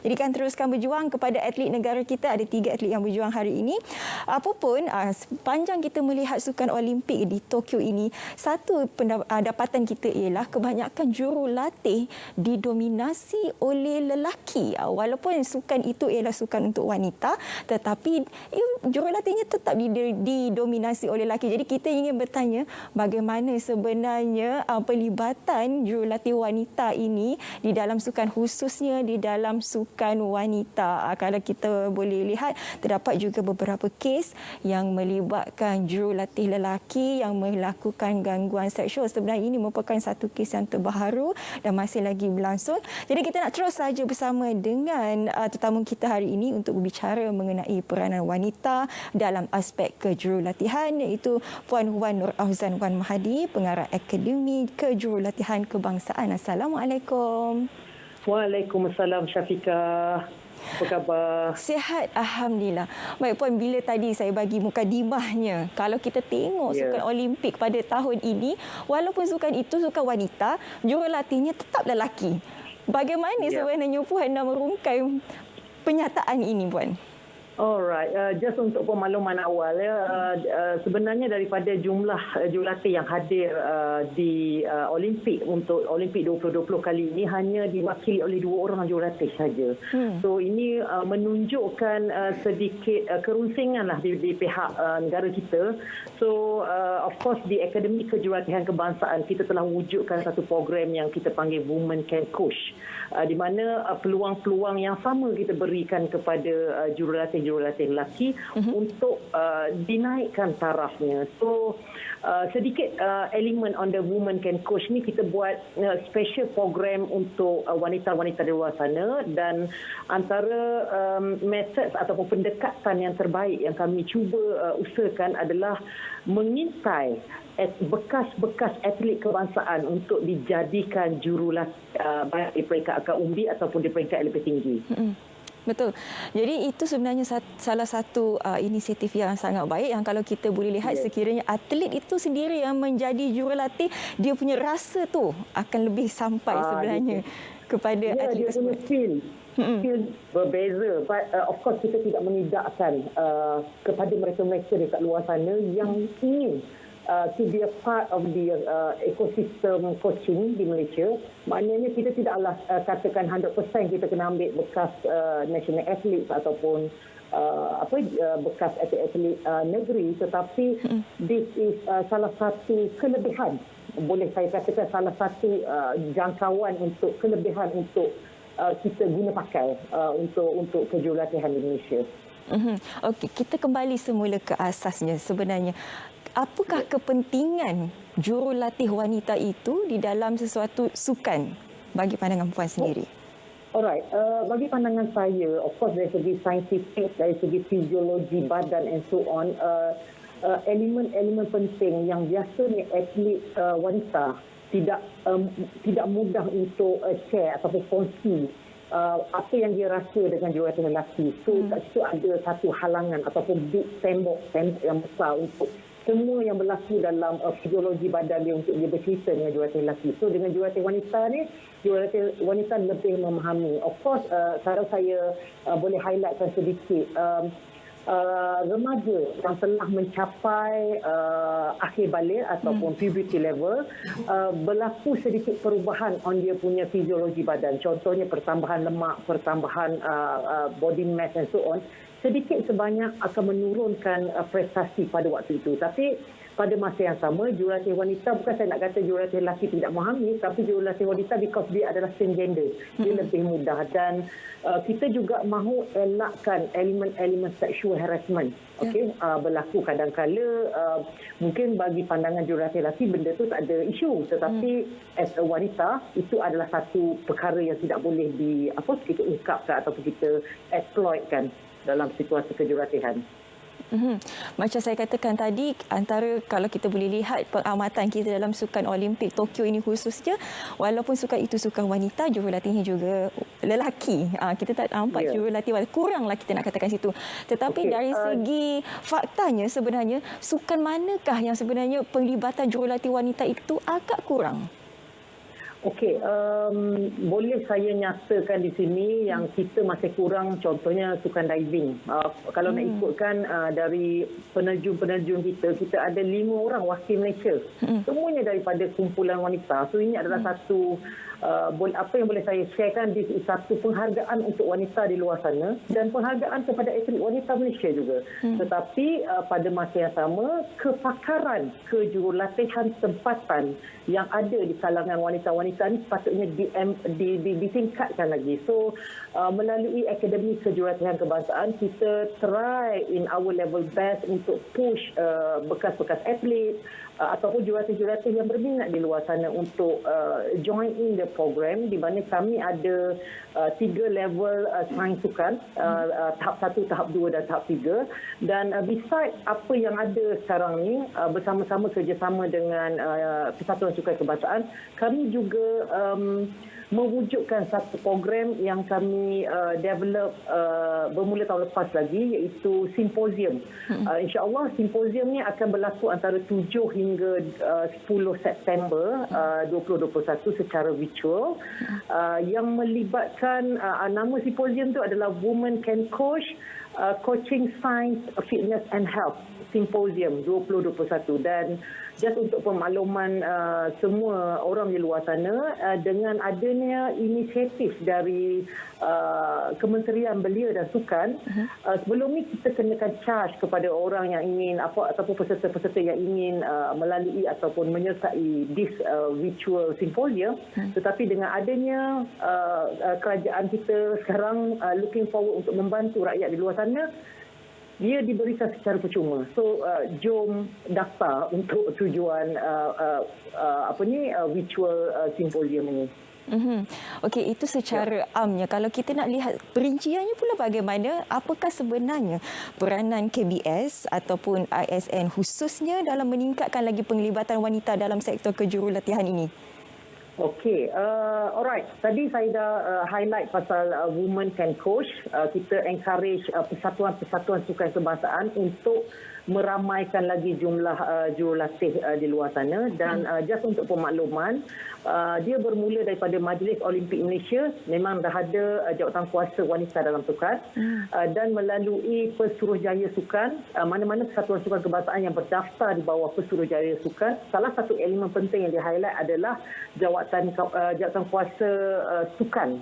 Jadi kan teruskan berjuang kepada atlet negara kita. Ada 3 atlet yang berjuang hari ini. Apapun, sepanjang kita melihat sukan Olimpik di Tokyo ini, satu dapatan kita ialah kebanyakan jurulatih didominasi oleh lelaki. Walaupun sukan itu ialah sukan untuk wanita, tetapi jurulatihnya tetap didominasi oleh lelaki. Jadi kita ingin bertanya bagaimana sebenarnya pelibatan jurulatih wanita ini di dalam sukan, khususnya di dalam sukan wanita. Kalau kita boleh lihat, terdapat juga beberapa kes yang melibatkan jurulatih lelaki yang melakukan gangguan seksual. Sebenarnya ini merupakan satu kes yang terbaru dan masih lagi berlangsung. Jadi kita nak terus saja bersama dengan tetamu kita hari ini untuk berbicara mengenai peranan wanita dalam aspek kejurulatihan, iaitu Puan Wan Nur Ahzan Wan Mahdi, pengarah Akademi Kejurulatihan Kebangsaan. Assalamualaikum. Waalaikumsalam Syafiqah. Apa khabar? Sihat, Alhamdulillah. Baik Puan, bila tadi saya bagi mukadimahnya, kalau kita tengok sukan Olimpik pada tahun ini, walaupun sukan itu sukan wanita, jurulatihnya tetap lelaki. Bagaimana sebenarnya Puan nak merungkai penyataan ini, Puan? Alright, just untuk pemaluman awal sebenarnya daripada jumlah jurulatih yang hadir di Olimpik untuk Olimpik 2020 kali ini hanya diwakili oleh 2 orang jurulatih saja. So ini menunjukkan sedikit kerunsingan lah di pihak negara kita. So of course di Akademi Kejurulatihan Kebangsaan kita telah wujudkan satu program yang kita panggil Women Can Coach, di mana peluang-peluang yang sama kita berikan kepada jurulatih lelaki untuk dinaikkan tarafnya. So sedikit elemen on the Women Can Coach ni kita buat special program untuk wanita-wanita di luar sana, dan antara methods ataupun pendekatan yang terbaik yang kami cuba usahakan adalah mengintai bekas-bekas atlet kebangsaan untuk dijadikan jurulatih baik di peringkat akar umbi ataupun di peringkat lebih tinggi. Betul. Jadi itu sebenarnya salah satu inisiatif yang sangat baik, yang kalau kita boleh lihat sekiranya atlet itu sendiri yang menjadi jurulatih, dia punya rasa tu akan lebih sampai sebenarnya kepada atlet tersebut. Feel berbeza. But of course kita tidak menidakkan kepada mereka-mereka dekat luar sana yang ingin to be a part of the ecosystem coaching di Malaysia. Maknanya kita tidaklah katakan 100% kita kena ambil bekas national athletes ataupun bekas atlet negeri, tetapi this is salah satu kelebihan, boleh saya katakan salah satu jangkauan untuk kelebihan untuk kita guna pakai untuk kejurulatihan di Malaysia. Okey, kita kembali semula ke asasnya sebenarnya. Apakah kepentingan jurulatih wanita itu di dalam sesuatu sukan bagi pandangan Puan sendiri? Alright, bagi pandangan saya, of course dari segi saintifik, dari segi fiziologi badan and so on, elemen-elemen penting yang biasanya atlet wanita tidak mudah untuk share ataupun kongsi apa yang dia rasa dengan jurulatih lelaki. So kat situ ada satu halangan ataupun big tembok yang besar untuk semua yang berlaku dalam fiziologi badan dia untuk dia bercerita dengan jurulatih lelaki. So dengan jurulatih wanita ni, jurulatih wanita lebih memahami. Of course, kalau saya boleh highlightkan sedikit, remaja yang telah mencapai akhir balik ataupun puberty level, berlaku sedikit perubahan on dia punya fiziologi badan. Contohnya pertambahan lemak, pertambahan body mass and so on, sedikit sebanyak akan menurunkan prestasi pada waktu itu. Tapi pada masa yang sama, jurulatih wanita, bukan saya nak kata jurulatih lelaki tidak memahami, tapi jurulatih wanita because dia adalah same gender, dia lebih mudah. Dan kita juga mahu elakkan elemen-elemen sexual harassment. Berlaku kadang-kala mungkin bagi pandangan jurulatih lelaki benda tu tak ada isu, tetapi as a wanita itu adalah satu perkara yang tidak boleh kita ungkapkan ataupun kita exploitkan dalam situasi kejurulatihan. Macam saya katakan tadi, antara kalau kita boleh lihat pengamatan kita dalam sukan Olimpik Tokyo ini khususnya, walaupun sukan itu sukan wanita, jurulatihnya juga lelaki. Kita tak nampak jurulatih wanita, kuranglah kita nak katakan situ. Tetapi dari segi faktanya sebenarnya, sukan manakah yang sebenarnya penglibatan jurulatih wanita itu agak kurang? Okey, boleh saya nyatakan di sini yang kita masih kurang, contohnya sukan diving. Kalau nak ikutkan dari penerjun-penerjun kita ada 5 orang wakil Malaysia. Semuanya daripada kumpulan wanita. So ini adalah satu apa yang boleh saya sharekan, this is satu penghargaan untuk wanita di luar sana dan penghargaan kepada atlet wanita Malaysia juga. Tetapi pada masa yang sama, kepakaran kejurulatihan tempatan yang ada di kalangan wanita-wanita ini sepatutnya ditingkatkan lagi. So melalui Akademi Kejurulatihan Kebangsaan, kita try in our level best untuk push bekas-bekas atlet ataupun jurulatih-jurulatih yang berminat di luar sana untuk join in the program, di mana kami ada 3 level sains sukan, tahap 1, tahap 2 dan tahap 3. Dan besides apa yang ada sekarang ni, bersama-sama kerjasama dengan Persatuan Sukan Kebangsaan, kami juga mewujudkan satu program yang kami develop bermula tahun lepas lagi, iaitu simposium. InsyaAllah simposium ni akan berlaku antara 7 hingga 10 September 2021 secara virtual, yang melibatkan nama simposium tu adalah Women Can Coach, Coaching Science, Fitness and Health Symposium 2021. Dan just untuk pemakluman semua orang di luar sana, dengan adanya inisiatif dari Kementerian Belia dan Sukan, sebelum ni kita kenakan charge kepada orang yang ingin ataupun peserta-peserta yang ingin melalui ataupun menyertai this virtual symposium. Tetapi dengan adanya kerajaan kita sekarang looking forward untuk membantu rakyat di luar sana, dia diberikan secara percuma. So jom daftar untuk tujuan virtual symposium ini. Okey, itu secara amnya. Kalau kita nak lihat perinciannya pula bagaimana, apakah sebenarnya peranan KBS ataupun ISN khususnya dalam meningkatkan lagi penglibatan wanita dalam sektor kejurulatihan ini? Okey, alright. Tadi saya dah highlight pasal Women Can Coach. Kita encourage persatuan-persatuan sukan kebangsaan untuk meramaikan lagi jumlah jurulatih di luar sana. Dan just untuk pemakluman, dia bermula daripada Majlis Olimpik Malaysia, memang dah ada jawatan kuasa wanita dalam sukan, dan melalui Pesuruhjaya Sukan, mana-mana persatuan sukan kebangsaan yang berdaftar di bawah Pesuruhjaya Sukan, salah satu elemen penting yang di-highlight adalah jawatan kuasa sukan,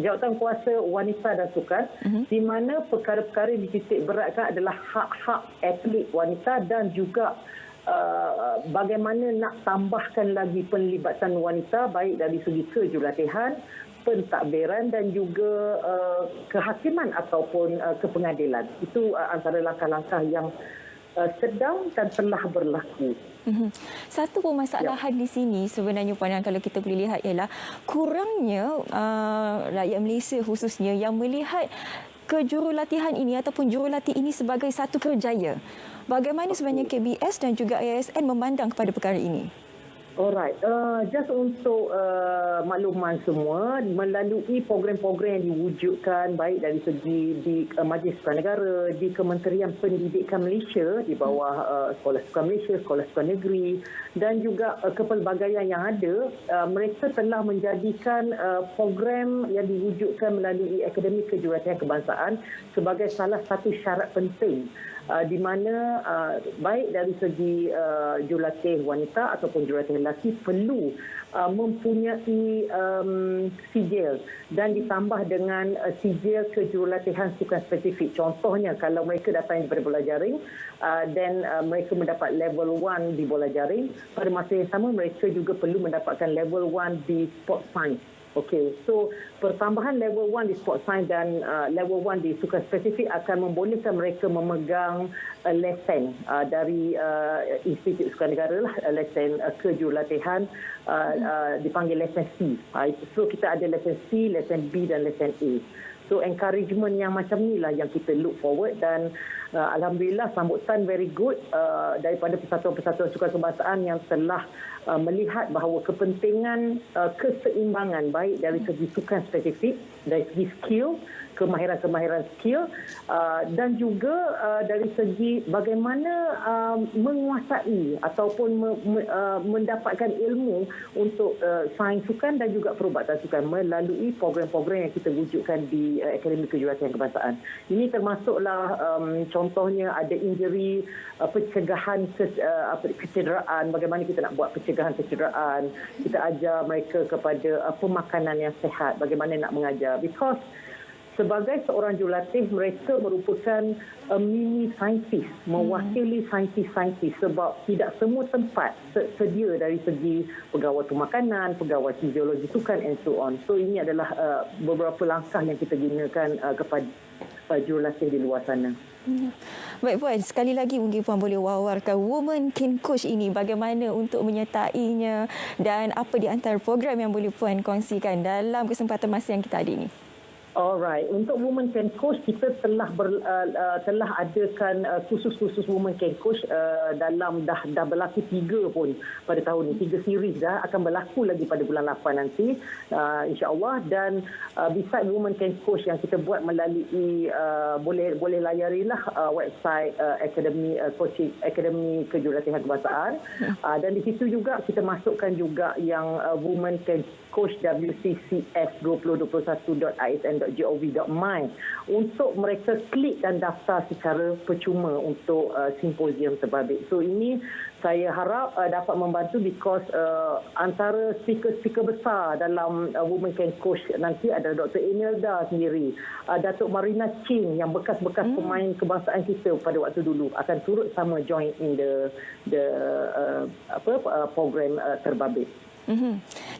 jawatan kuasa wanita dan sukan, di mana perkara-perkara yang dititik beratkan adalah hak-hak atlet wanita dan juga bagaimana nak tambahkan lagi penlibatan wanita baik dari segi kejurulatihan, pentadbiran dan juga kehakiman ataupun kepengadilan. Itu antara langkah-langkah yang sedang dan telah berlaku. Satu permasalahan di sini sebenarnya Puan, kalau kita boleh lihat ialah kurangnya rakyat Malaysia khususnya yang melihat kejurulatihan ini ataupun jurulatih ini sebagai satu kerjaya. Bagaimana sebenarnya KBS dan juga ISN memandang kepada perkara ini? Alright, just untuk makluman semua, melalui program-program yang diwujudkan baik dari segi di Majlis Sukan Negara, di Kementerian Pendidikan Malaysia di bawah Sekolah Sukan Malaysia, Sekolah Sukan Negeri dan juga kepelbagaian yang ada, mereka telah menjadikan program yang diwujudkan melalui Akademi Kejurulatihan Kebangsaan sebagai salah satu syarat penting, di mana baik dari segi jurulatih wanita ataupun jurulatih lelaki perlu mempunyai sijil dan ditambah dengan sijil kejurulatihan sukan spesifik. Contohnya kalau mereka datang daripada bola jaring dan mereka mendapat level 1 di bola jaring, pada masa yang sama mereka juga perlu mendapatkan level 1 di sport science. Okey, so pertambahan level 1 di sport science dan level 1 di sukan spesifik akan membolehkan mereka memegang lesen dari Institut Sukan Negara lah, lesen kejurulatihan, dipanggil lesen C. So kita ada lesen C, lesen B dan lesen A. So encouragement yang macam inilah yang kita look forward dan alhamdulillah sambutan very good daripada persatuan-persatuan sukan kebangsaan yang telah melihat bahawa kepentingan keseimbangan baik dari segi sukan spesifik, dari segi skill, kemahiran-kemahiran skill dan juga dari segi bagaimana menguasai ataupun mendapatkan ilmu untuk sains sukan dan juga perubatan sukan melalui program-program yang kita wujudkan di Akademi Kejurulatihan Kebangsaan. Ini termasuklah contohnya ada injury, pencegahan kecederaan, bagaimana kita nak buat pencegahan kecederaan. Kita ajar mereka kepada pemakanan yang sihat, bagaimana nak mengajar. Because sebagai seorang jurulatih, mereka merupakan mini saintis, mewakili saintis-saintis sebab tidak semua tempat sedia dari segi pegawai pemakanan, pegawai fiziologi sukan and so on. So ini adalah beberapa langkah yang kita gunakan kepada jurulatih di luar sana. Baik Puan, sekali lagi mungkin Puan boleh wawarkan Women Can Coach ini bagaimana untuk menyertainya dan apa di antara program yang boleh Puan kongsikan dalam kesempatan masa yang kita ada ini. Alright, untuk Women Can Coach kita telah adakan khusus-khusus Women Can Coach dalam dah berlaku 3 pun pada tahun ini, 3 series dah akan berlaku lagi pada bulan 8 nanti insya-Allah. Dan beside Women Can Coach yang kita buat melalui boleh layarilah website Akademi Kejurulatihan Kebangsaan dan di situ juga kita masukkan juga yang Women Can Coach WCCS2021.isn.gov.my untuk mereka klik dan daftar secara percuma untuk simposium terbabit. So ini saya harap dapat membantu because antara speaker-speaker besar dalam Women Can Coach nanti adalah Dr. Imelda sendiri, Datuk Marina Chin yang bekas-bekas pemain kebangsaan kita pada waktu dulu akan turut sama join in the program terbabit.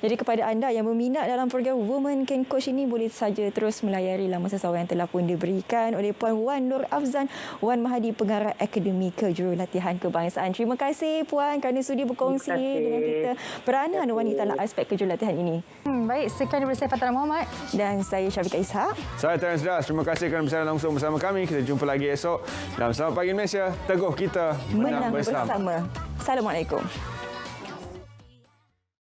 Jadi kepada anda yang berminat dalam program Women Can Coach ini boleh saja terus melayari laman sesawan yang telah pun diberikan oleh Puan Wan Nur Afzan, Wan Mahadi, Pengarah Akademi Kejurulatihan Kebangsaan. Terima kasih Puan kerana sudi berkongsi dengan kita peranan wanita dalam aspek kejurulatihan ini. Baik, sekian daripada saya Fatana Muhammad dan saya Syafiqah Ishak. Saya Terence Das. Terima kasih kerana bersama langsung bersama kami. Kita jumpa lagi esok dalam Selamat Pagi Malaysia. Teguh kita menang bersama. Assalamualaikum.